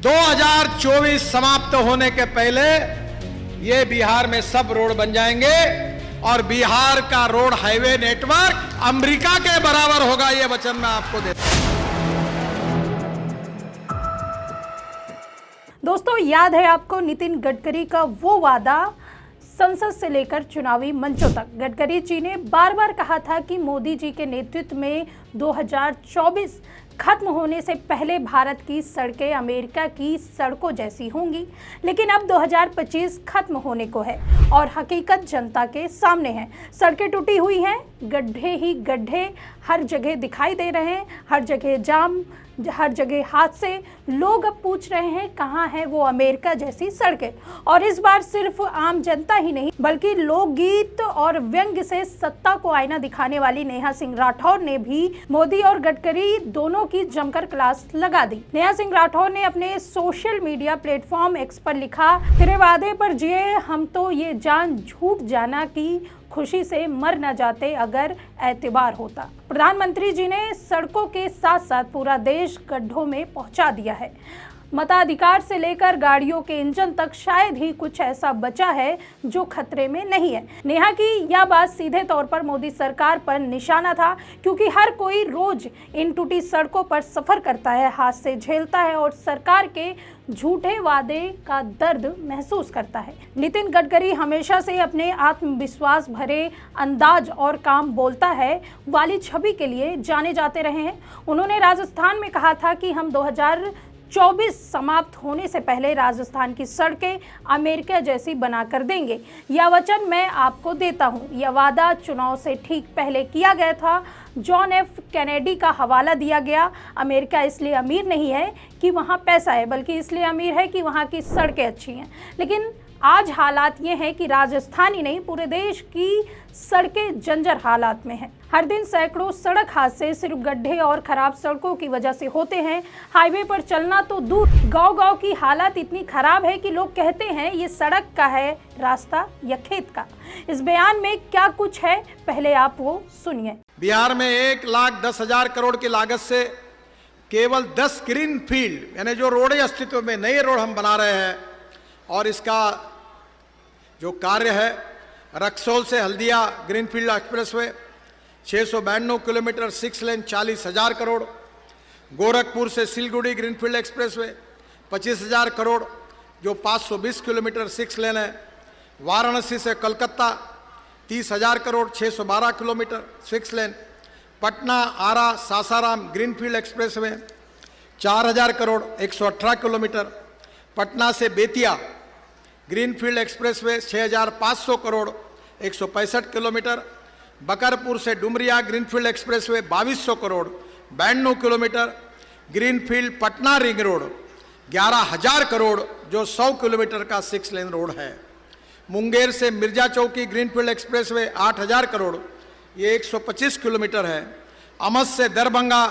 2024 समाप्त होने के पहले ये बिहार में सब रोड बन जाएंगे और बिहार का रोड हाईवे नेटवर्क अमेरिका के बराबर होगा, ये वचन मैं आपको देता हूं। दोस्तों, याद है आपको नितिन गडकरी का वो वादा संसद से लेकर चुनावी मंचों तक। गडकरी जी ने बार बार कहा था कि मोदी जी के नेतृत्व में 2024 खत्म होने से पहले भारत की सड़कें अमेरिका की सड़कों जैसी होंगी, लेकिन अब 2025 खत्म होने को है और हकीकत जनता के सामने है। सड़कें टूटी हुई हैं, गड्ढे ही गड्ढे हर जगह दिखाई दे रहे हैं, हर जगह जाम, हर जगह हादसे। लोग अब पूछ रहे हैं कहाँ है वो अमेरिका जैसी सड़कें। और इस बार सिर्फ आम जनता ही नहीं बल्कि लोकगीत और व्यंग्य से सत्ता को आईना दिखाने वाली नेहा सिंह राठौर ने भी मोदी और गडकरी दोनों की जमकर क्लास लगा दी। नेहा सिंह राठौर ने अपने सोशल मीडिया प्लेटफॉर्म एक्स पर लिखा, तेरे वादे पर जिए हम तो ये जान झूठ जाना कि खुशी से मर न जाते अगर एतबार होता। प्रधानमंत्री जी ने सड़कों के साथ साथ पूरा देश गड्ढों में पहुंचा दिया है। मताधिकार से लेकर गाड़ियों के इंजन तक शायद ही कुछ ऐसा बचा है जो खतरे में नहीं है। नेहा की यह बात सीधे तौर पर मोदी सरकार पर निशाना था, क्योंकि हर कोई रोज इन टूटी सड़कों पर सफर करता है, हादसे झेलता है और सरकार के झूठे वादे का दर्द महसूस करता है। नितिन गडकरी हमेशा से अपने आत्मविश्वास भरे अंदाज और काम बोलता है वाली छवि के लिए जाने जाते रहे हैं। उन्होंने राजस्थान में कहा था कि हम 2024 समाप्त होने से पहले राजस्थान की सड़कें अमेरिका जैसी बना कर देंगे। यह वचन मैं आपको देता हूं। यह वादा चुनाव से ठीक पहले किया गया था। जॉन एफ कैनेडी का हवाला दिया गया। अमेरिका इसलिए अमीर नहीं है कि वहां पैसा है, बल्कि इसलिए अमीर है कि वहां की सड़कें अच्छी हैं। लेकिन आज हालात ये हैं कि राजस्थान ही नहीं पूरे देश की सड़कें जंजर हालात में हैं। हर दिन सैकड़ों सड़क हादसे सिर्फ गड्ढे और खराब सड़कों की वजह से होते हैं। हाईवे पर चलना तो दूर, गांव-गांव की हालत इतनी खराब है कि लोग कहते हैं ये सड़क का है रास्ता या खेत का। इस बयान में क्या कुछ है, पहले आप वो सुनिए। बिहार में 1,10,000 करोड़ की लागत से केवल 10 ग्रीन फील्ड यानी जो रोड अस्तित्व में नए रोड हम बना रहे हैं, और इसका जो कार्य है रक्सौल से हल्दिया ग्रीनफील्ड एक्सप्रेसवे 692 किलोमीटर 6 लेन 40,000 करोड़, गोरखपुर से सिलगुड़ी ग्रीनफील्ड एक्सप्रेसवे 25,000 करोड़ जो 520 किलोमीटर 6 लेन है, वाराणसी से Calcutta 30,000 crore 612 kilometre 6 lane, Patna Ara Sasaram greenfield expressway 4,000 crore 118 kilometre, Patna से Bettiah greenfield expressway 6,500 crore 165 kilometre, Bakarpur से Dumaria greenfield expressway 2,200 crore 92 kilometre, greenfield Patna ring road 11,000 crore जो 100 किलोमीटर का 6 लेन रोड है, मुंगेर से मिर्जा चौकी ग्रीनफील्ड एक्सप्रेसवे 8,000 करोड़ ये 125 किलोमीटर है, अमस से दरभंगा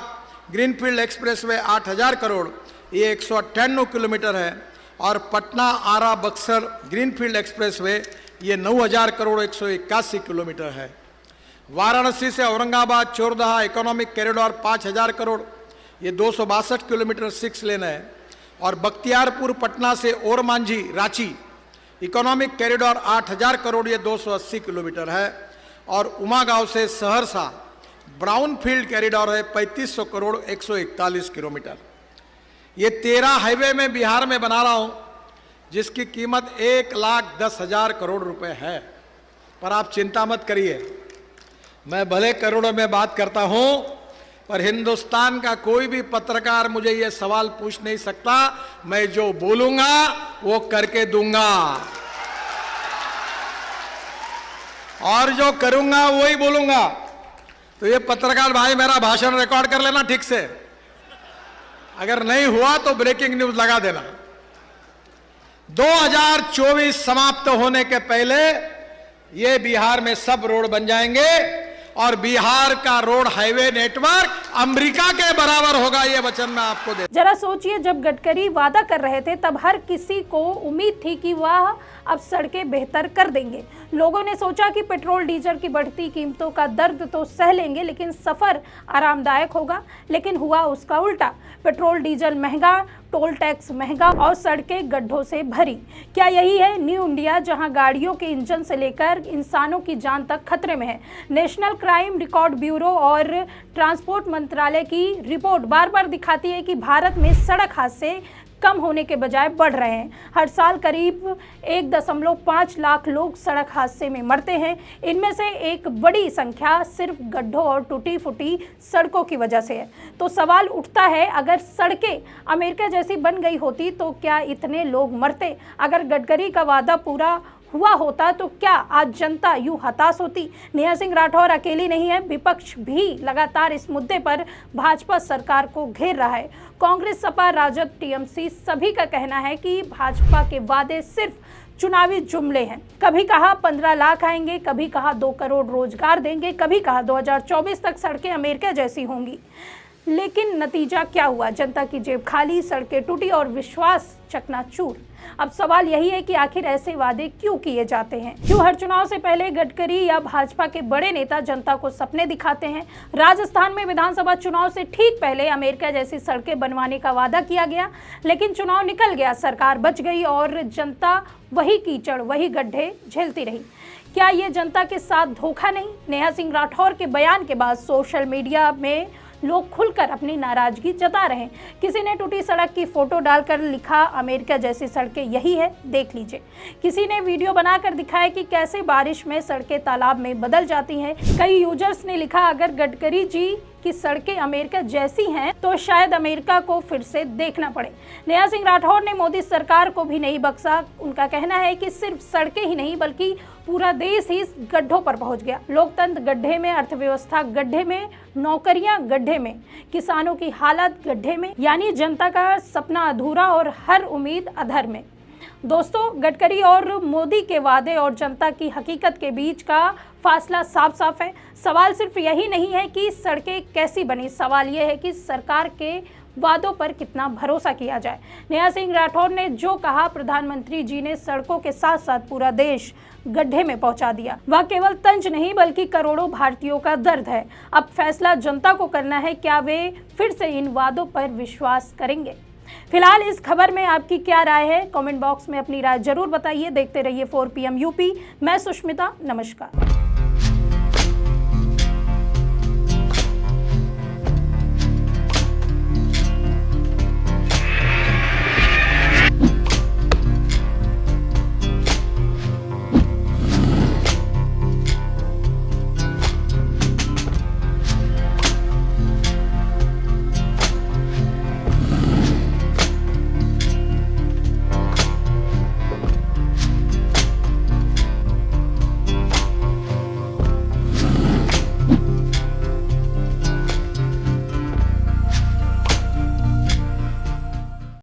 ग्रीनफील्ड एक्सप्रेसवे 8,000 करोड़ ये 198 किलोमीटर है, और पटना आरा बक्सर ग्रीनफील्ड एक्सप्रेसवे ये 9,000 करोड़ 181 किलोमीटर है, वाराणसी से औरंगाबाद चोरदहा इकोनॉमिक कॉरिडोर 5,000 करोड़ ये 262 किलोमीटर 6 लेन है, और बख्तियारपुर पटना से ओरमांझी रांची इकोनॉमिक कॉरिडोर 8,000 करोड़ ये 280 किलोमीटर है, और उमागांव से सहरसा ब्राउन फील्ड कॉरिडोर है 3,500 करोड़ 141 किलोमीटर। ये 13 हाईवे में बिहार में बना रहा हूं जिसकी कीमत 1,10,000 करोड़ रुपए है। पर आप चिंता मत करिए, मैं भले करोड़ों में बात करता हूं पर हिंदुस्तान का कोई भी पत्रकार मुझे ये सवाल पूछ नहीं सकता। मैं जो बोलूंगा वो करके दूंगा और जो करूंगा वही बोलूंगा। तो ये पत्रकार भाई मेरा भाषण रिकॉर्ड कर लेना ठीक से, अगर नहीं हुआ तो ब्रेकिंग न्यूज लगा देना। 2024 समाप्त होने के पहले ये बिहार में सब रोड बन जाएंगे और बिहार का रोड हाईवे नेटवर्क अमेरिका के बराबर होगा, ये वचन मैं आपको दे। जरा सोचिए, जब गडकरी वादा कर रहे थे तब हर किसी को उम्मीद थी कि वह अब सड़कें बेहतर कर देंगे। लोगों ने सोचा कि पेट्रोल डीजल की बढ़ती कीमतों का दर्द तो सह लेंगे लेकिन सफर आरामदायक होगा, लेकिन हुआ उसका उल्टा। पेट्रोल डीजल महंगा, टोल टैक्स महंगा और सड़कें गड्ढों से भरी। क्या यही है न्यू इंडिया, जहां गाड़ियों के इंजन से लेकर इंसानों की जान तक खतरे में है? नेशनल क्राइम रिकॉर्ड ब्यूरो और ट्रांसपोर्ट मंत्रालय की रिपोर्ट बार बार दिखाती है कि भारत में सड़क हादसे कम होने के बजाय बढ़ रहे हैं। हर साल करीब 1.5 लाख लोग सड़क हादसे में मरते हैं। इनमें से एक बड़ी संख्या सिर्फ गड्ढों और टूटी फूटी सड़कों की वजह से है। तो सवाल उठता है, अगर सड़कें अमेरिका जैसी बन गई होती तो क्या इतने लोग मरते? अगर गडकरी का वादा पूरा हुआ होता तो क्या आज जनता यूं हताश होती? नेहा सिंह राठौर अकेली नहीं है, विपक्ष भी लगातार इस मुद्दे पर भाजपा सरकार को घेर रहा है। कांग्रेस, सपा, राजद, टीएमसी सभी का कहना है कि भाजपा के वादे सिर्फ चुनावी जुमले हैं। कभी कहा 15 लाख आएंगे, कभी कहा 2 करोड़ रोजगार देंगे, कभी कहा 2024 तक सड़कें अमेरिका जैसी होंगी। लेकिन नतीजा क्या हुआ? जनता की जेब खाली, सड़कें टूटी और विश्वास चकनाचूर। अब सवाल यही है कि आखिर ऐसे वादे क्यों किए जाते हैं? क्यों हर चुनाव से पहले गडकरी या भाजपा के बड़े नेता जनता को सपने दिखाते हैं? राजस्थान में विधानसभा चुनाव से ठीक पहले अमेरिका जैसी सड़कें बनवाने का वादा किया गया, लेकिन चुनाव निकल गया, सरकार बच गई और जनता वही कीचड़, वही गड्ढे झेलती रही। क्या ये जनता के साथ धोखा नहीं? नेहा सिंह राठौर के बयान के बाद सोशल मीडिया में लोग खुलकर अपनी नाराजगी जता रहे हैं। किसी ने टूटी सड़क की फोटो डालकर लिखा, अमेरिका जैसी सड़कें यही है, देख लीजिए। किसी ने वीडियो बनाकर दिखाया कि कैसे बारिश में सड़कें तालाब में बदल जाती हैं। कई यूजर्स ने लिखा, अगर गडकरी जी की सड़कें अमेरिका जैसी हैं तो शायद अमेरिका को फिर से देखना पड़े। नेहा सिंह राठौर ने मोदी सरकार को भी नहीं बख्शा। उनका कहना है कि सिर्फ सड़कें ही नहीं बल्कि पूरा देश ही गड्ढों पर पहुंच गया। लोकतंत्र गड्ढे में, अर्थव्यवस्था गड्ढे में, नौकरियां गड्ढे में, किसानों की हालत गड्ढे में, यानी जनता का सपना अधूरा और हर उम्मीद अधर में। दोस्तों, गडकरी और मोदी के वादे और जनता की हकीकत के बीच का फासला साफ साफ है। सवाल सिर्फ यही नहीं है कि सड़कें कैसी बनी, सवाल यह है कि सरकार के वादों पर कितना भरोसा किया जाए। नेहा सिंह राठौर ने जो कहा, प्रधानमंत्री जी ने सड़कों के साथ साथ पूरा देश गड्ढे में पहुंचा दिया। वह केवल तंज नहीं बल्कि करोड़ों भारतीयों का दर्द है। अब फैसला जनता को करना है, क्या वे फिर से इन वादों पर विश्वास करेंगे। फिलहाल इस खबर में आपकी क्या राय है? कमेंट बॉक्स में अपनी राय जरूर बताइए। देखते रहिए 4 PM यूपी। मैं सुष्मिता, नमस्कार।